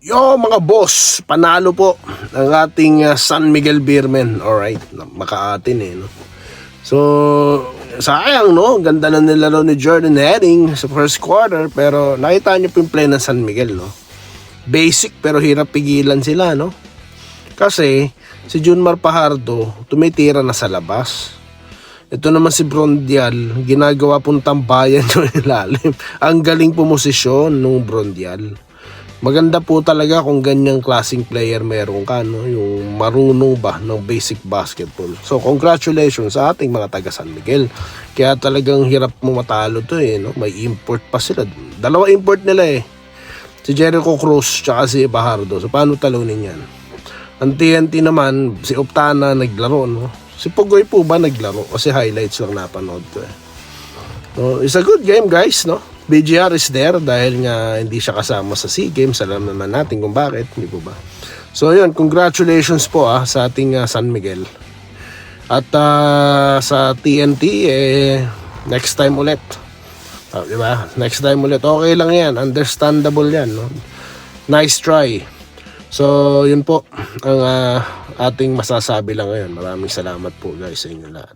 Yo mga boss, panalo po ang ating San Miguel Beermen. Alright, makaatin no. So, sayang no, ganda na nilaro ni Jordan Heading sa first quarter. Pero nakita niyo po yung play ng San Miguel no. Basic pero hirap pigilan sila no. Kasi si Junmar Pajardo tumitira na sa labas. Ito naman si Brondial, ginagawa pong tambayan yung ilalim. Ang galing pumosisyon nung Brondial. Maganda po talaga kung ganyang klaseng player meron ka, no? Yung marunong ba ng basic basketball. So, congratulations sa ating mga taga San Miguel. Kaya talagang hirap mo matalo to no? May import pa sila. Dalawa import nila si Jericho Cruz tsaka si Bajardo. So, paano talunin yan? Ang TNT naman, si Optana naglaro, no? Si Pugoy po ba naglaro? Kasi highlights lang napanood ko So, it's a good game guys, no? BGR is there dahil nga hindi siya kasama sa SEA Games. Alam naman natin kung bakit, hindi po ba? So yun, congratulations po sa ating San Miguel. At sa TNT, next time ulit. Diba? Next time ulit. Okay lang yan, understandable yan. No? Nice try. So yun po ang ating masasabi lang ngayon. Maraming salamat po guys sa inyo lahat.